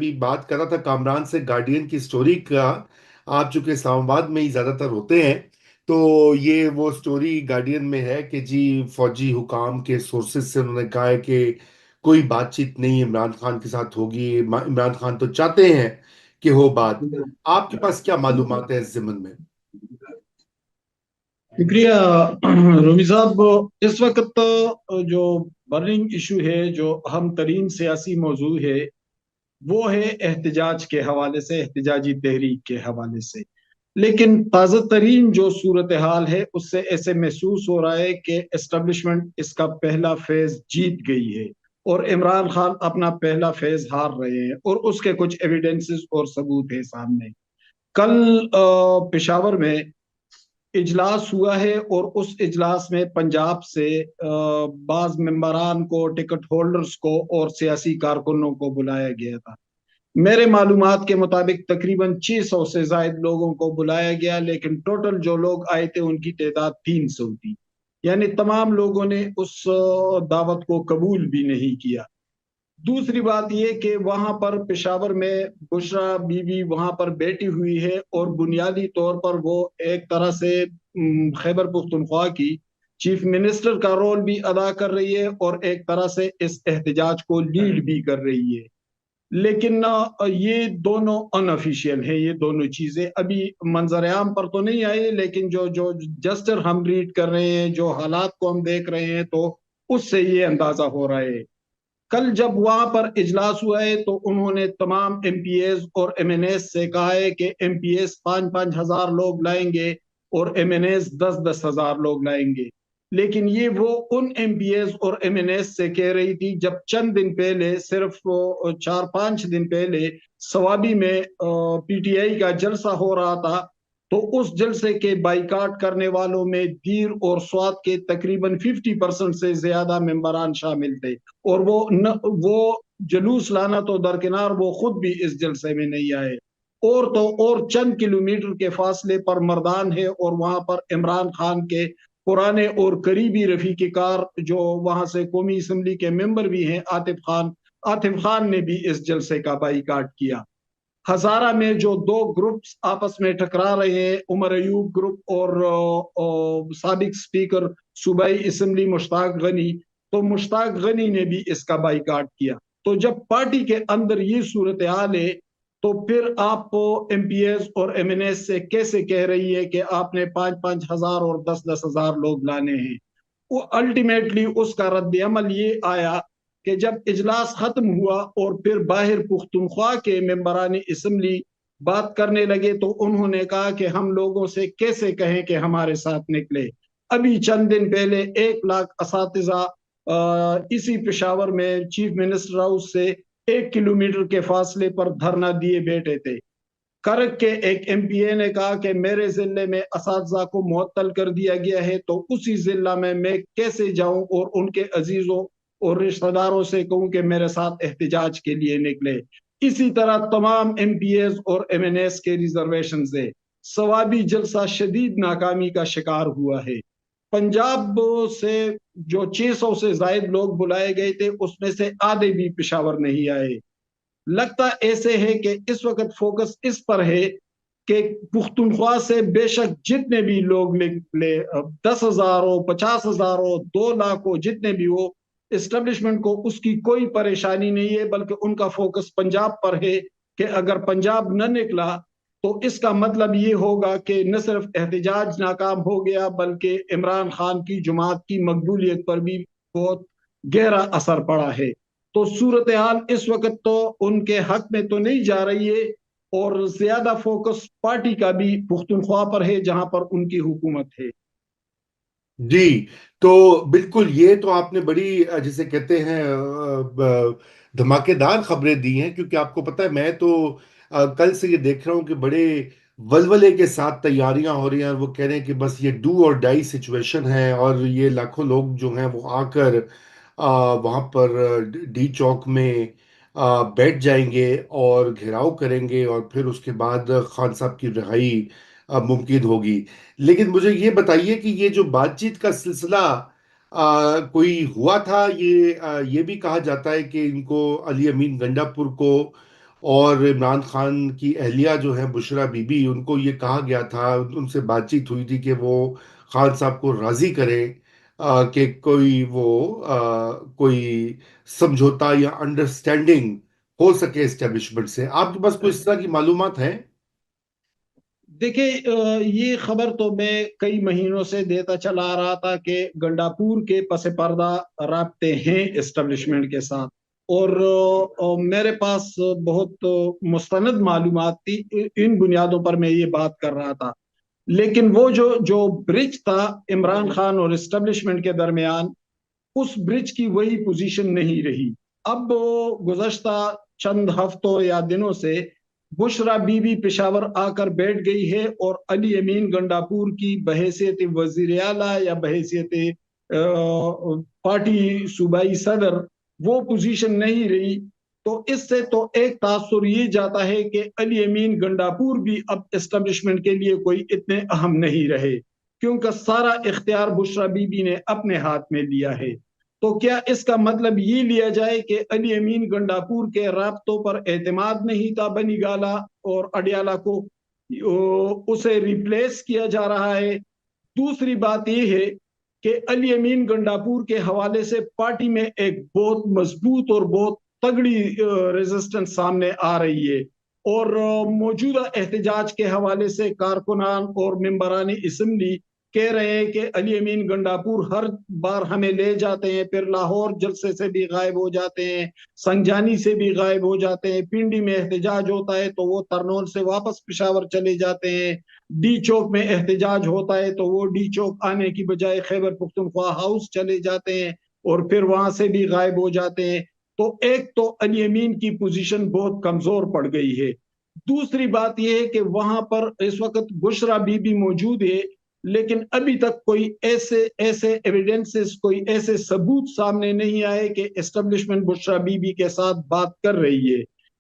ابھی بات کر رہا تھا کامران سے گارڈین کی سٹوری کا. آپ چونکہ اسلام آباد میں ہی زیادہ تر ہوتے ہیں، تو یہ وہ سٹوری گارڈین میں ہے کہ جی فوجی حکام کے سورسز سے انہوں نے کہا ہے کہ کوئی بات چیت نہیں عمران خان کے ساتھ ہوگی. عمران خان تو چاہتے ہیں کہ ہو بات. آپ کے پاس کیا معلومات ہے اس ضمن میں؟ شکریہ رومی صاحب. اس وقت جو برننگ ایشو ہے، جو اہم ترین سیاسی موضوع ہے، وہ ہے احتجاج کے حوالے سے، احتجاجی تحریک کے حوالے سے. لیکن تازہ ترین جو صورتحال ہے اس سے ایسے محسوس ہو رہا ہے کہ اسٹیبلشمنٹ اس کا پہلا فیز جیت گئی ہے اور عمران خان اپنا پہلا فیز ہار رہے ہیں، اور اس کے کچھ ایویڈنسز اور ثبوت ہے سامنے. کل پشاور میں اجلاس ہوا ہے، اور اس اجلاس میں پنجاب سے بعض ممبران کو، ٹکٹ ہولڈرز کو اور سیاسی کارکنوں کو بلایا گیا تھا. میرے معلومات کے مطابق تقریباً 600 سے زائد لوگوں کو بلایا گیا، لیکن ٹوٹل جو لوگ آئے تھے ان کی تعداد 300 تھی. یعنی تمام لوگوں نے اس دعوت کو قبول بھی نہیں کیا. دوسری بات یہ کہ وہاں پر پشاور میں بشرا بی بی وہاں پر بیٹھی ہوئی ہے، اور بنیادی طور پر وہ ایک طرح سے خیبر پختونخوا کی چیف منسٹر کا رول بھی ادا کر رہی ہے، اور ایک طرح سے اس احتجاج کو لیڈ بھی کر رہی ہے. لیکن یہ دونوں ان افیشیل ہیں، یہ دونوں چیزیں ابھی منظر عام پر تو نہیں آئی، لیکن جو جو جسٹر ہم ریڈ کر رہے ہیں، جو حالات کو ہم دیکھ رہے ہیں، تو اس سے یہ اندازہ ہو رہا ہے. کل جب وہاں پر اجلاس ہوا ہے تو انہوں نے تمام ایم پی ایز اور ایم این ایس سے کہا ہے کہ ایم پی ایز 5,000 لوگ لائیں گے اور ایم این ایس 10,000 لوگ لائیں گے. لیکن یہ وہ ان ایم پی ایز اور ایم این ایس سے کہہ رہی تھی جب چند دن پہلے، صرف 4-5 دن پہلے سوابی میں پی ٹی آئی کا جلسہ ہو رہا تھا، تو اس جلسے کے بائیکاٹ کرنے والوں میں دیر اور سوات کے تقریباً 50% سے زیادہ ممبران شامل تھے. اور وہ جلوس لانا تو درکنار، وہ خود بھی اس جلسے میں نہیں آئے. اور چند کلومیٹر کے فاصلے پر مردان ہے، اور وہاں پر عمران خان کے پرانے اور قریبی رفیق کار جو وہاں سے قومی اسمبلی کے ممبر بھی ہیں، عاطف خان نے بھی اس جلسے کا بائیکاٹ کیا. ہزارہ میں جو دو گروپس آپس میں ٹکرا رہے ہیں، عمر ایوب گروپ اور سابق سپیکر صوبائی اسمبلی مشتاق غنی، تو مشتاق غنی نے بھی اس کا بائیکاٹ کیا. تو جب پارٹی کے اندر یہ صورتحال ہے، تو پھر آپ ایم پی ایس اور ایم این ایس سے کیسے کہہ رہی ہے کہ آپ نے 5,000 اور 10,000 لوگ لانے ہیں؟ وہ الٹیمیٹلی اس کا رد عمل یہ آیا کہ جب اجلاس ختم ہوا اور پھر باہر پختونخوا کے ممبران اسمبلی بات کرنے لگے، تو انہوں نے کہا کہ ہم لوگوں سے کیسے کہیں کہ ہمارے ساتھ نکلے. ابھی چند دن پہلے 1,00,000 اساتذہ اسی پشاور میں چیف منسٹر ہاؤس سے 1 کلومیٹر کے فاصلے پر دھرنا دیے بیٹھے تھے. کرک کے ایک ایم پی اے نے کہا کہ میرے ضلع میں اساتذہ کو معطل کر دیا گیا ہے، تو اسی ضلع میں کیسے جاؤں اور ان کے عزیزوں اور رشتہ داروں سے کہوں کہ میرے ساتھ احتجاج کے لیے نکلے. اسی طرح تمام ایم پی ایز اور ایم این ایس کے ریزرویشن سے سوابی جلسہ شدید ناکامی کا شکار ہوا ہے. پنجاب سے جو 600 سے زائد لوگ بلائے گئے تھے، اس میں سے آدھے بھی پشاور نہیں آئے. لگتا ایسے ہے کہ اس وقت فوکس اس پر ہے کہ پختونخوا سے بے شک جتنے بھی لوگ لے 10,000 ہو، 50,000 ہو، 2 لاکھ ہو، جتنے بھی ہو، اسٹیبلشمنٹ کو اس کی کوئی پریشانی نہیں ہے، بلکہ ان کا فوکس پنجاب پر ہے کہ اگر پنجاب نہ نکلا تو اس کا مطلب یہ ہوگا کہ نہ صرف احتجاج ناکام ہو گیا، بلکہ عمران خان کی جماعت کی مقبولیت پر بھی بہت گہرا اثر پڑا ہے. تو صورتحال اس وقت تو ان کے حق میں تو نہیں جا رہی ہے، اور زیادہ فوکس پارٹی کا بھی پختونخوا پر ہے جہاں پر ان کی حکومت ہے. جی. تو بالکل یہ تو آپ نے بڑی جسے کہتے ہیں دھماکے دار خبریں دی ہیں، کیونکہ آپ کو پتہ ہے میں تو کل سے یہ دیکھ رہا ہوں کہ بڑے ولولے کے ساتھ تیاریاں ہو رہی ہیں، اور وہ کہہ رہے ہیں کہ بس یہ ڈو اور ڈائی سچویشن ہے، اور یہ لاکھوں لوگ جو ہیں وہ آ کر وہاں پر ڈی چوک میں بیٹھ جائیں گے اور گھیراؤ کریں گے، اور پھر اس کے بعد خان صاحب کی رہائی ممکن ہوگی. لیکن مجھے یہ بتائیے کہ یہ جو بات چیت کا سلسلہ کوئی ہوا تھا، یہ بھی کہا جاتا ہے کہ ان کو علی امین گنڈا پور کو اور عمران خان کی اہلیہ جو ہے بشرا بی بی، ان کو یہ کہا گیا تھا، ان سے بات چیت ہوئی تھی کہ وہ خان صاحب کو راضی کریں کہ کوئی سمجھوتا یا انڈرسٹینڈنگ ہو سکے اسٹیبلشمنٹ سے۔ آپ کے پاس کوئی اس طرح کی معلومات ہیں؟ دیکھیں، یہ خبر تو میں کئی مہینوں سے دیتا چلا آ رہا تھا کہ گنڈاپور کے پس پردہ رابطے ہیں اسٹیبلشمنٹ کے ساتھ، اور میرے پاس بہت مستند معلومات تھی، ان بنیادوں پر میں یہ بات کر رہا تھا۔ لیکن وہ جو برج تھا عمران خان اور اسٹیبلشمنٹ کے درمیان، اس برج کی وہی پوزیشن نہیں رہی۔ اب گزشتہ چند ہفتوں یا دنوں سے بشرا بی بی پشاور آ کر بیٹھ گئی ہے، اور علی امین گنڈاپور کی بحیثیت وزیر اعلیٰ یا بحیثیت پارٹی صوبائی صدر وہ پوزیشن نہیں رہی۔ تو اس سے تو ایک تاثر یہ جاتا ہے کہ علی امین گنڈاپور بھی اب اسٹیبلشمنٹ کے لیے کوئی اتنے اہم نہیں رہے، کیونکہ سارا اختیار بشرا بی بی نے اپنے ہاتھ میں لیا ہے۔ تو کیا اس کا مطلب یہ لیا جائے کہ علی امین گنڈاپور کے رابطوں پر اعتماد نہیں تھا بنی گالا اور اڈیالہ کو، اسے ریپلیس کیا جا رہا ہے؟ دوسری بات یہ ہے کہ علی امین گنڈاپور کے حوالے سے پارٹی میں ایک بہت مضبوط اور بہت تگڑی ریزسٹنس سامنے آ رہی ہے، اور موجودہ احتجاج کے حوالے سے کارکنان اور ممبران اسمبلی کہہ رہے ہیں کہ علی امین گنڈاپور ہر بار ہمیں لے جاتے ہیں، پھر لاہور جلسے سے بھی غائب ہو جاتے ہیں، سنجانی سے بھی غائب ہو جاتے ہیں، پنڈی میں احتجاج ہوتا ہے تو وہ ترنول سے واپس پشاور چلے جاتے ہیں، ڈی چوک میں احتجاج ہوتا ہے تو وہ ڈی چوک آنے کی بجائے خیبر پختونخوا ہاؤس چلے جاتے ہیں، اور پھر وہاں سے بھی غائب ہو جاتے ہیں۔ تو ایک تو علی امین کی پوزیشن بہت کمزور پڑ گئی ہے۔ دوسری بات یہ ہے کہ وہاں پر اس وقت بشرا بی بی موجود ہے، لیکن ابھی تک کوئی ایسے ایویڈنسز، کوئی ایسے ثبوت سامنے نہیں آئے کہ اسٹیبلشمنٹ بشرا بی بی کے ساتھ بات کر رہی ہے۔